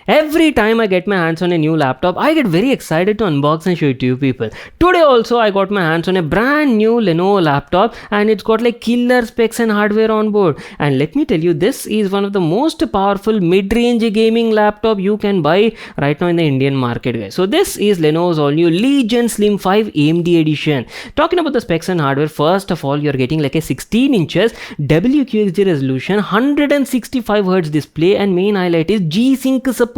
Every time I get my hands on a new laptop, I get very excited to unbox and show it to you people. Today also I got my hands on a brand new Lenovo laptop and it's got like killer specs and hardware on board. And let me tell you, this is one of the most powerful mid-range gaming laptop you can buy right now in the Indian market, guys. So this is Lenovo's all new Legion Slim 5 AMD edition. Talking about the specs and hardware, first of all, you're getting like a 16 inches WQXD resolution, 165Hz display, and main highlight is G-Sync support.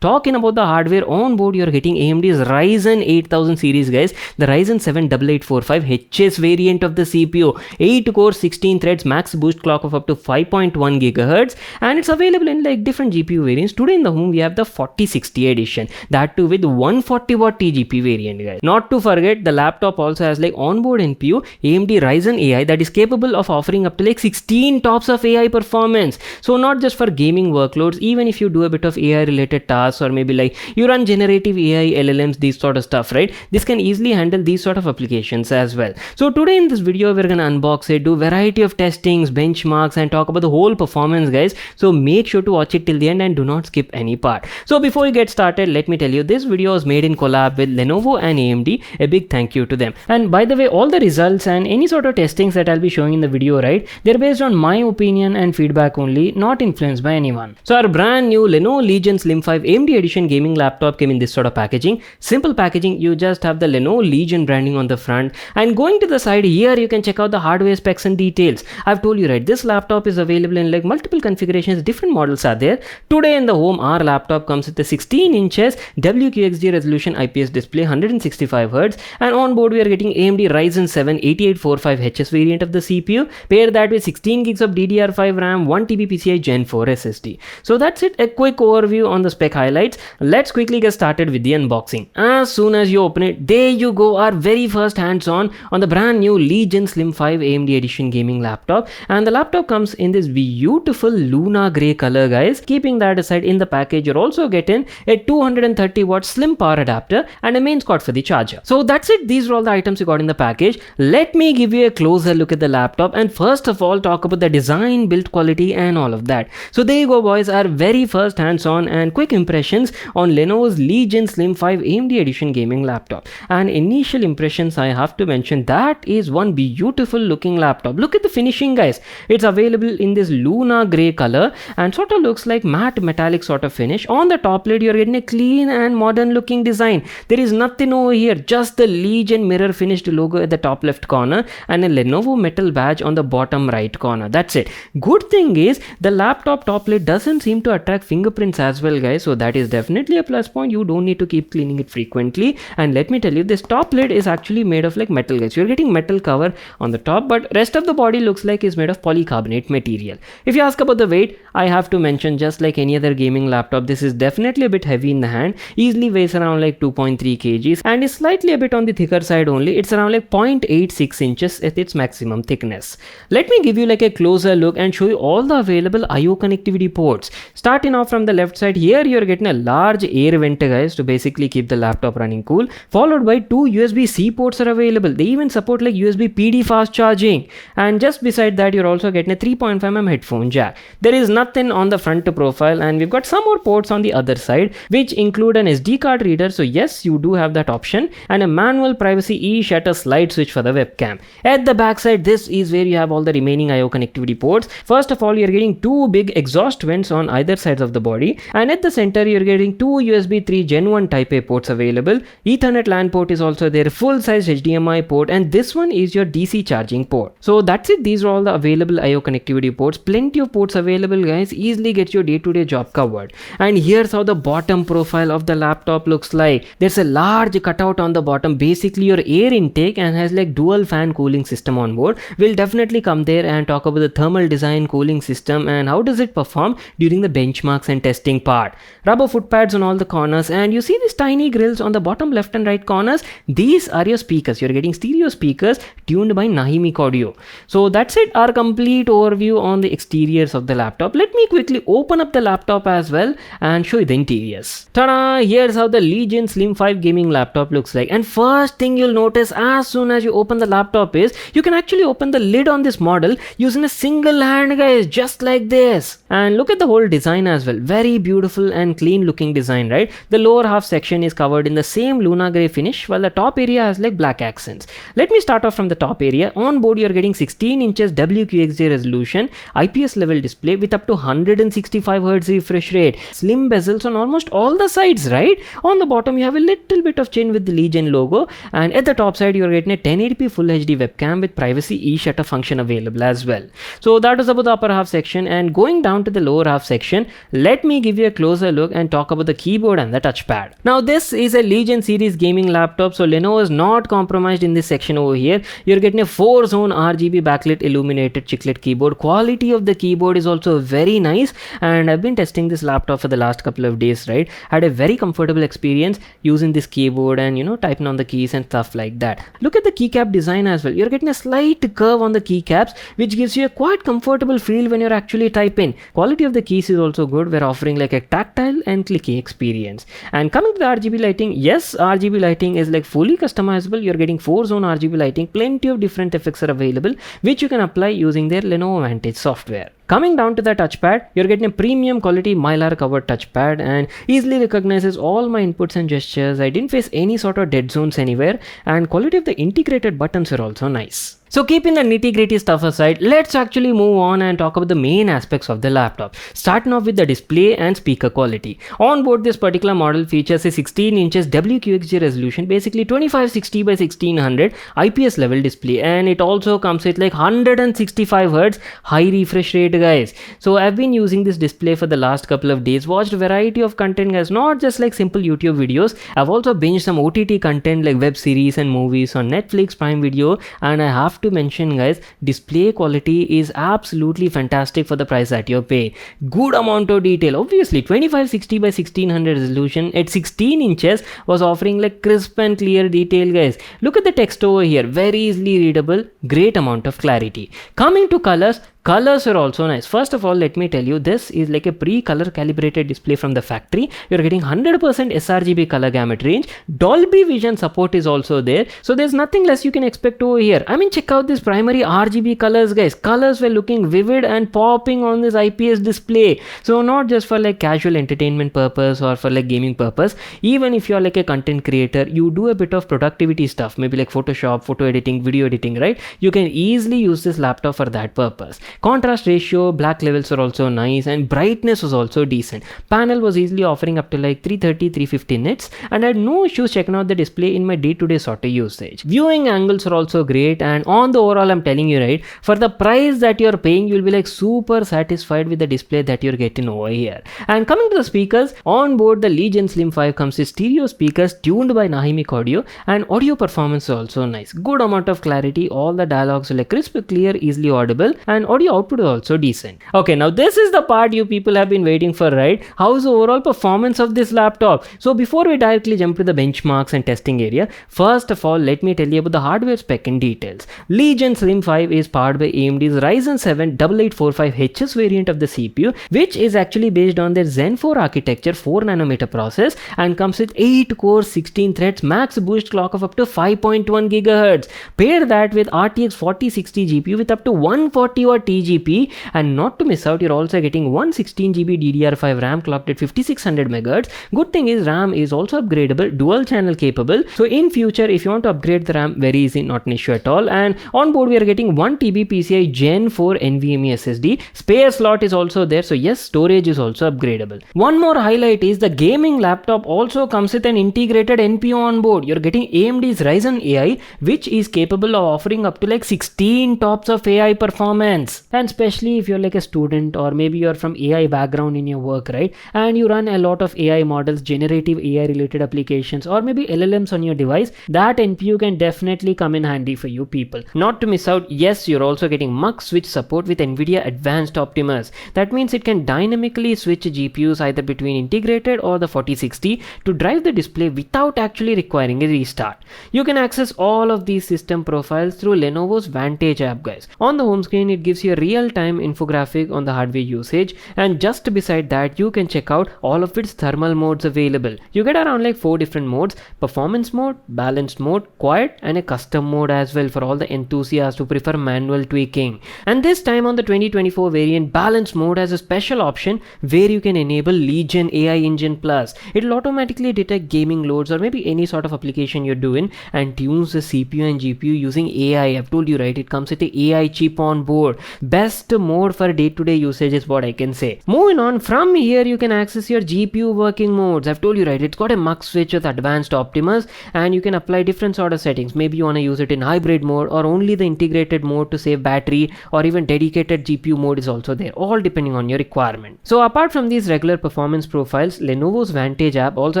Talking about the hardware on board, you're getting AMD's Ryzen 8000 series, guys. The Ryzen 7 8845 HS variant of the CPU, 8 core 16 threads, max boost clock of up to 5.1 GHz, and it's available in like different GPU variants. Today in the home we have the 4060 edition, that too with 140 watt TGP variant, guys. Not to forget, the laptop also has like onboard NPU AMD Ryzen AI that is capable of offering up to like 16 tops of AI performance. So not just for gaming workloads, even if you do a bit of AI related tasks, or maybe like you run generative AI LLMs, these sort of stuff, right? This can easily handle these sort of applications as well. So today in this video we're gonna unbox it, do variety of testings, benchmarks, and talk about the whole performance, guys. So make sure to watch it till the end and do not skip any part. So before we get started, let me tell you, this video is made in collab with Lenovo and AMD. A big thank you to them. And by the way, all the results and any sort of testings that I'll be showing in the video, right, they're based on my opinion and feedback only, not influenced by anyone. So our brand new Lenovo Legion Slim 5 AMD edition gaming laptop came in this sort of packaging. Simple packaging, you just have the Lenovo Legion branding on the front, and going to the side here you can check out the hardware specs and details. I've told you, right, this laptop is available in like multiple configurations, different models are there. Today in the home, our laptop comes with a 16 inches WQXD resolution IPS display, 165Hz, and on board we are getting AMD Ryzen 7 8845 HS variant of the CPU. Pair that with 16 gigs of DDR5 RAM, 1TB PCI Gen 4 SSD. So that's it, a quick overview on the spec highlights. Let's quickly get started with the unboxing. As soon as you open it, there you go, our very first hands-on on the brand new Legion Slim 5 AMD edition gaming laptop. And the laptop comes in this beautiful Luna grey color, guys. Keeping that aside, in the package you're also getting a 230 watt slim power adapter and a main cord for the charger. So that's it, these are all the items you got in the package. Let me give you a closer look at the laptop and first of all talk about the design, build quality, and all of that. So there you go, boys, our very first hands-on and quick impressions on Lenovo's Legion Slim 5 AMD edition gaming laptop. And initial impressions, I have to mention, that is one beautiful looking laptop. Look at the finishing, guys. It's available in this Luna grey color and sort of looks like matte metallic sort of finish. On the top lid you're getting a clean and modern looking design. There is nothing over here, just the Legion mirror finished logo at the top left corner and a Lenovo metal badge on the bottom right corner. That's it. Good thing is the laptop top lid doesn't seem to attract fingerprints as well, guys. So that is definitely a plus point. You don't need to keep cleaning it frequently. And let me tell you, this top lid is actually made of like metal, guys. You're getting metal cover on the top, but rest of the body looks like is made of polycarbonate material. If you ask about the weight, I have to mention, just like any other gaming laptop, this is definitely a bit heavy in the hand. Easily weighs around like 2.3 kgs and is slightly a bit on the thicker side only. It's around like 0.86 inches at its maximum thickness. Let me give you like a closer look and show you all the available IO connectivity ports. Starting off from the left side, here you're getting a large air vent, guys, to basically keep the laptop running cool, followed by two USB-C ports are available. They even support like USB PD fast charging, and just beside that you're also getting a 3.5mm headphone jack. There is nothing on the front profile, and we've got some more ports on the other side which include an SD card reader, so yes, you do have that option, and a manual privacy e-shutter slide switch for the webcam. At the back side, this is where you have all the remaining IO connectivity ports. First of all, you're getting two big exhaust vents on either sides of the body, and at the center you're getting two USB 3 Gen 1 Type A ports available. Ethernet LAN port is also there, full-size HDMI port, and this one is your DC charging port. So that's it, these are all the available IO connectivity ports. Plenty of ports available, guys. Easily get your day-to-day job covered. And here's how the bottom profile of the laptop looks like. There's a large cutout on the bottom, basically your air intake, and has like dual fan cooling system on board. We'll definitely come there and talk about the thermal design, cooling system, and how does it perform during the benchmarks and testing part. Rubber foot pads on all the corners, and you see these tiny grills on the bottom left and right corners. These are your speakers. You're getting stereo speakers tuned by Nahimic Audio. So that's it, our complete overview on the exteriors of the laptop. Let me quickly open up the laptop as well and show you the interiors. Ta-da! Here's how the Legion Slim 5 gaming laptop looks like. And first thing you'll notice as soon as you open the laptop is you can actually open the lid on this model using a single hand, guys, just like this. And look at the whole design as well. Very beautiful beautiful and clean looking design, right? The lower half section is covered in the same Luna Grey finish, while the top area has like black accents. Let me start off from the top area. On board you're getting 16 inches WQXJ resolution, IPS level display with up to 165 Hz refresh rate, slim bezels on almost all the sides, right? On the bottom you have a little bit of chin with the Legion logo, and at the top side you're getting a 1080p Full HD webcam with privacy e-shutter function available as well. So that is about the upper half section, and going down to the lower half section, let me give you a closer look and talk about the keyboard and the touchpad. Now this is a Legion series gaming laptop, so Lenovo is not compromised in this section over here. You're getting a 4-zone RGB backlit illuminated chiclet keyboard. Quality of the keyboard is also very nice, and I've been testing this laptop for the last couple of days, right? Had a very comfortable experience using this keyboard and typing on the keys and stuff like that. Look at the keycap design as well. You're getting a slight curve on the keycaps, which gives you a quite comfortable feel when you're actually typing. Quality of the keys is also good. We're offering like a tactile and clicky experience. And coming to the RGB lighting, yes, RGB lighting is like fully customizable. You're getting 4-zone RGB lighting. Plenty of different effects are available, which you can apply using their Lenovo Vantage software. Coming down to the touchpad, you're getting a premium quality mylar covered touchpad and easily recognizes all my inputs and gestures. I didn't face any sort of dead zones anywhere, and quality of the integrated buttons are also nice. So keeping the nitty gritty stuff aside, let's actually move on and talk about the main aspects of the laptop. Starting off with the display and speaker quality. On board, this particular model features a 16 inches WQXJ resolution, basically 2560 by 1600 IPS level display, and it also comes with like 165 Hz high refresh rate, guys. So I've been using this display for the last couple of days, watched a variety of content, guys, not just like simple YouTube videos. I've also binged some OTT content like web series and movies on Netflix, Prime Video, and I have to mention, guys, display quality is absolutely fantastic for the price that you're paying. Good amount of detail. Obviously 2560 by 1600 resolution at 16 inches was offering like crisp and clear detail, guys. Look at the text over here, very easily readable, great amount of clarity. Coming to colors, colors are also nice. First of all, let me tell you, this is like a pre-color calibrated display from the factory. You're getting 100% sRGB color gamut range. Dolby Vision support is also there, so there's nothing less you can expect over here. I mean, check out this primary RGB colors, guys. Colors were looking vivid and popping on this IPS display. So not just for like casual entertainment purpose or for like gaming purpose. Even if you're like a content creator, you do a bit of productivity stuff, maybe like Photoshop, photo editing, video editing, right? You can easily use this laptop for that purpose. Contrast ratio, black levels are also nice, and brightness was also decent. Panel was easily offering up to like 330, 350 nits, and I had no issues checking out the display in my day-to-day sort of usage. Viewing angles are also great, and on the overall, I'm telling you, right, for the price that you're paying, you'll be like super satisfied with the display that you're getting over here. And coming to the speakers, on board the Legion Slim 5 comes with stereo speakers tuned by Nahimic Audio, and audio performance is also nice. Good amount of clarity, all the dialogues are like crisp, clear, easily audible, and audio output is also decent. Okay, now this is the part you people have been waiting for, right? How is the overall performance of this laptop? So before we directly jump to the benchmarks and testing area, first of all, let me tell you about the hardware spec and details. Legion Slim 5 is powered by AMD's Ryzen 7 8845HS variant of the CPU, which is actually based on their Zen 4 architecture 4nm process and comes with 8 cores, 16 threads, max boost clock of up to 5.1 GHz. Pair that with RTX 4060 GPU with up to 140 watt TGP, and not to miss out, you're also getting 116GB DDR5 RAM clocked at 5600 MHz. Good thing is RAM is also upgradable, dual channel capable. So in future, if you want to upgrade the RAM, very easy, not an issue at all. And on board, we are getting 1TB PCI Gen 4 NVMe SSD. Spare slot is also there. So yes, storage is also upgradable. One more highlight is the gaming laptop also comes with an integrated NPU on board. You're getting AMD's Ryzen AI, which is capable of offering up to like 16 tops of AI performance. And especially if you're like a student, or maybe you're from AI background in your work, right? And you run a lot of AI models, generative AI related applications, or maybe LLMs on your device, that NPU can definitely come in handy for you people. Not to miss out, yes, you're also getting mux switch support with NVIDIA Advanced Optimus. That means it can dynamically switch GPUs either between integrated or the 4060 to drive the display without actually requiring a restart. You can access all of these system profiles through Lenovo's Vantage app, guys. On the home screen, it gives you a real-time infographic on the hardware usage, and just beside that you can check out all of its thermal modes available. You get around like 4 different modes: performance mode, balanced mode, quiet, and a custom mode as well for all the enthusiasts who prefer manual tweaking. And this time on the 2024 variant, balanced mode has a special option where you can enable Legion AI Engine Plus. It will automatically detect gaming loads or maybe any sort of application you're doing and tunes the CPU and GPU using AI. I've told you, right, it comes with the AI chip on board. Best mode for day-to-day usage is what I can say. Moving on, from here you can access your GPU working modes. I've told you, right, it's got a mux switch with advanced Optimus, and you can apply different sort of settings. Maybe you want to use it in hybrid mode or only the integrated mode to save battery, or even dedicated GPU mode is also there, all depending on your requirement. So apart from these regular performance profiles, Lenovo's Vantage app also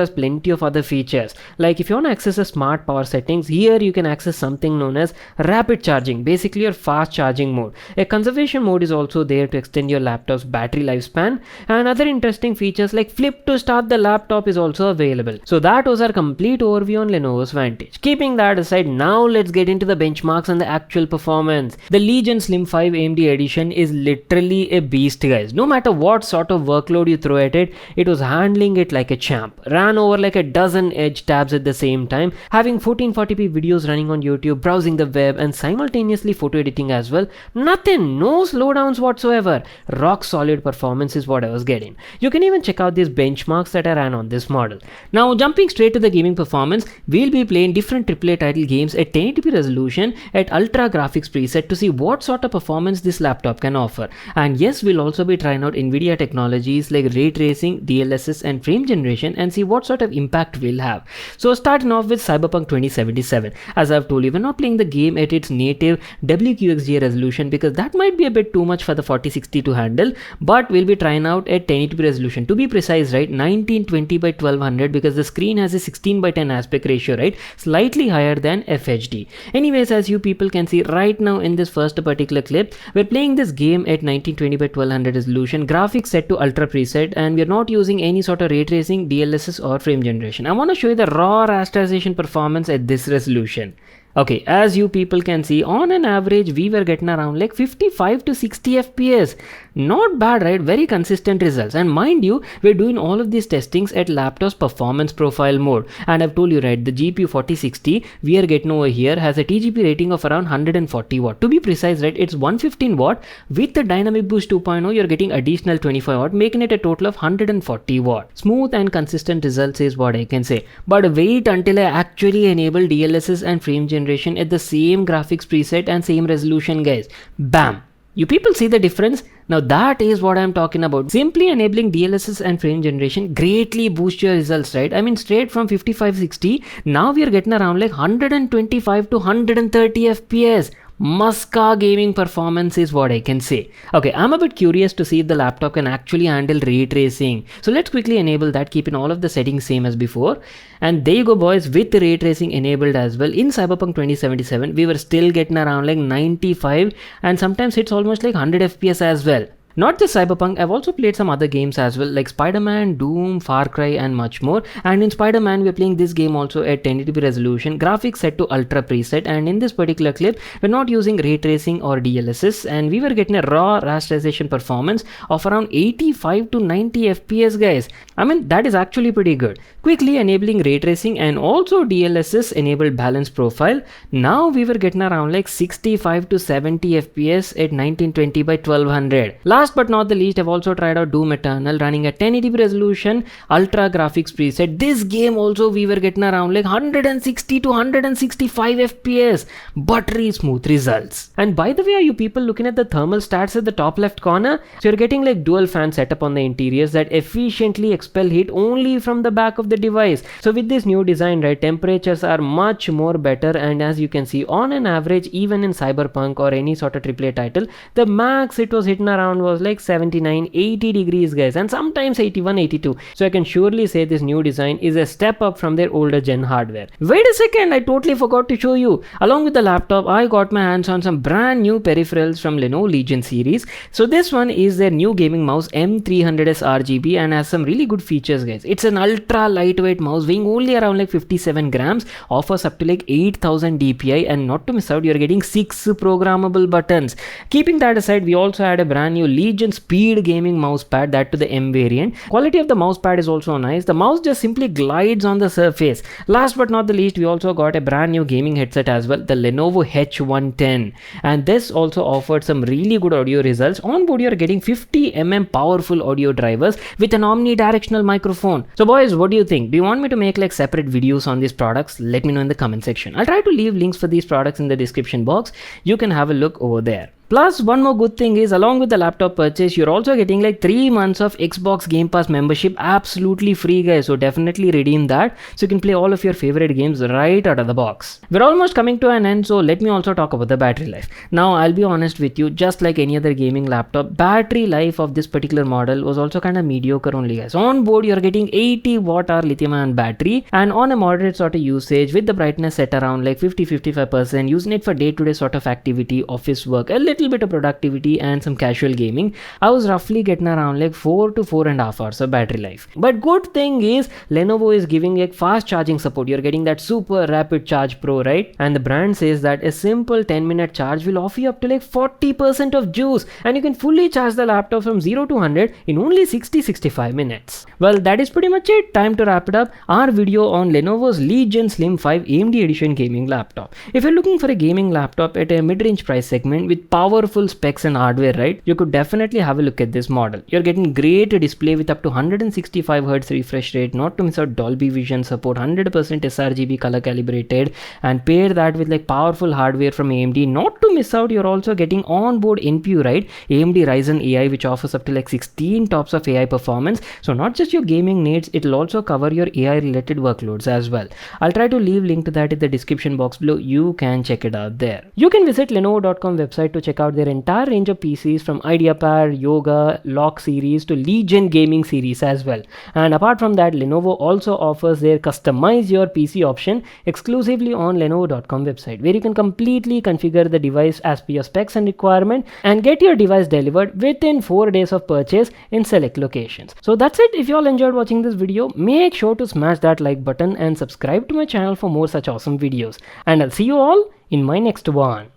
has plenty of other features. Like if you want to access the smart power settings, here you can access something known as rapid charging, basically your fast charging mode. A conservation mode is also there to extend your laptop's battery lifespan, and other interesting features like flip to start the laptop is also available. So that was our complete overview on Lenovo's Vantage. Keeping that aside, now let's get into the benchmarks and the actual performance. The Legion Slim 5 AMD edition is literally a beast, guys. No matter what sort of workload you throw at it, it was handling it like a champ. Ran over like a dozen edge tabs at the same time, having 1440p videos running on YouTube, browsing the web, and simultaneously photo editing as well. Nothing, no slowdowns whatsoever. Rock solid performance is what I was getting. You can even check out these benchmarks that I ran on this model. Now jumping straight to the gaming performance, we'll be playing different AAA title games at 1080p resolution at ultra graphics preset to see what sort of performance this laptop can offer. And yes, we'll also be trying out Nvidia technologies like ray tracing, DLSS, and frame generation and see what sort of impact we'll have. So starting off with Cyberpunk 2077. As I've told you, we're not playing the game at its native WQXGA resolution because that might be a bit too much for the 4060 to handle, but we'll be trying out at 1080p resolution. To be precise, right, 1920 by 1200 because the screen has a 16 by 10 aspect ratio, right, slightly higher than FHD. Anyways, as you people can see right now in this first particular clip, we're playing this game at 1920 by 1200 resolution, graphics set to ultra preset, and we're not using any sort of ray tracing, DLSS, or frame generation. I want to show you the raw rasterization performance at this resolution. Okay, as you people can see, on an average we were getting around like 55 to 60 FPS. Not bad, right? Very consistent results. And mind you, we're doing all of these testings at laptop's performance profile mode. And I've told you, right, the GPU 4060 we are getting over here has a TGP rating of around 140 watt. To be precise, right, it's 115 watt. With the Dynamic Boost 2.0, you're getting additional 25 watt, making it a total of 140 watt. Smooth and consistent results is what I can say. But wait until I actually enable DLSS and frame generation at the same graphics preset and same resolution, guys. Bam! You people see the difference? Now that is what I'm talking about. Simply enabling DLSS and frame generation greatly boosts your results, right? I mean, straight from 5560, now we are getting around like 125 to 130 FPS. Muska gaming performance is what I can say. Okay, I'm a bit curious to see if the laptop can actually handle ray tracing. So let's quickly enable that, keeping all of the settings same as before. And there you go, boys, with ray tracing enabled as well. In Cyberpunk 2077, we were still getting around like 95 and sometimes it's almost like 100 FPS as well. Not just Cyberpunk, I've also played some other games as well like Spider-Man, Doom, Far Cry and much more. And in Spider-Man we're playing this game also at 1080p resolution, graphics set to ultra preset, and in this particular clip we're not using ray tracing or DLSS and we were getting a raw rasterization performance of around 85 to 90 FPS, guys. I mean, that is actually pretty good. Quickly enabling ray tracing and also DLSS enabled balance profile. Now we were getting around like 65 to 70 FPS at 1920 by 1200. Last but not the least, I've also tried out Doom Eternal running at 1080p resolution, ultra graphics preset. This game also we were getting around like 160 to 165 FPS. Buttery smooth results. And by the way, are you people looking at the thermal stats at the top left corner? So you're getting like dual fan setup on the interiors that efficiently expel heat only from the back of the device. So with this new design, right, temperatures are much more better, and as you can see, on an average, even in Cyberpunk or any sort of AAA title, the max it was hitting around was was like 79, 80 degrees guys, and sometimes 81, 82. So I can surely say this new design is a step up from their older gen hardware. Wait a second, I totally forgot to show you. Along with the laptop, I got my hands on some brand new peripherals from Lenovo Legion series. So this one is their new gaming mouse M300S RGB and has some really good features guys. It's an ultra lightweight mouse weighing only around like 57 grams, offers up to like 8000 DPI, and not to miss out, you're getting 6 programmable buttons. Keeping that aside, we also had a brand new Legion Speed gaming mouse pad, that to the M variant. Quality of the mouse pad is also nice. The mouse just simply glides on the surface. Last but not the least, we also got a brand new gaming headset as well, the Lenovo H110, and this also offered some really good audio results. On board, you're getting 50mm powerful audio drivers with an omnidirectional microphone. So boys, what do you think? Do you want me to make like separate videos on these products? Let me know in the comment section. I'll try to leave links for these products in the description box. You can have a look over there. Plus, one more good thing is, along with the laptop purchase, you're also getting like 3 months of Xbox Game Pass membership absolutely free guys. So definitely redeem that so you can play all of your favorite games right out of the box. We're almost coming to an end, so let me also talk about the battery life. Now, I'll be honest with you, just like any other gaming laptop, battery life of this particular model was also kind of mediocre only guys. On board, you're getting 80 watt-hour lithium-ion battery, and on a moderate sort of usage with the brightness set around like 50-55%, using it for day-to-day sort of activity, office work, a little bit of productivity and some casual gaming, I was roughly getting around like 4 to 4.5 hours of battery life. But good thing is, Lenovo is giving like fast charging support. You're getting that super rapid charge pro, right? And the brand says that a simple 10-minute charge will offer you up to like 40% of juice, and you can fully charge the laptop from 0 to 100 in only 60-65 minutes. Well, that is pretty much it. Time to wrap it up. Our video on Lenovo's Legion Slim 5 AMD edition gaming laptop. If you're looking for a gaming laptop at a mid-range price segment with powerful specs and hardware, right, you could definitely have a look at this model. You're getting great display with up to 165Hz refresh rate, not to miss out Dolby Vision support, 100% sRGB color calibrated, and pair that with like powerful hardware from AMD. Not to miss out, you're also getting onboard NPU, right, AMD Ryzen AI, which offers up to like 16 tops of AI performance. So not just your gaming needs, it'll also cover your AI related workloads as well. I'll try to leave link to that in the description box below. You can check it out there. You can visit lenovo.com website to check out their entire range of PCs from IdeaPad, Yoga, Lock series to Legion gaming series as well. And apart from that, Lenovo also offers their customize your PC option exclusively on lenovo.com website, where you can completely configure the device as per your specs and requirement and get your device delivered within 4 days of purchase in select locations. So that's it. If you all enjoyed watching this video, make sure to smash that like button and subscribe to my channel for more such awesome videos. And I'll see you all in my next one.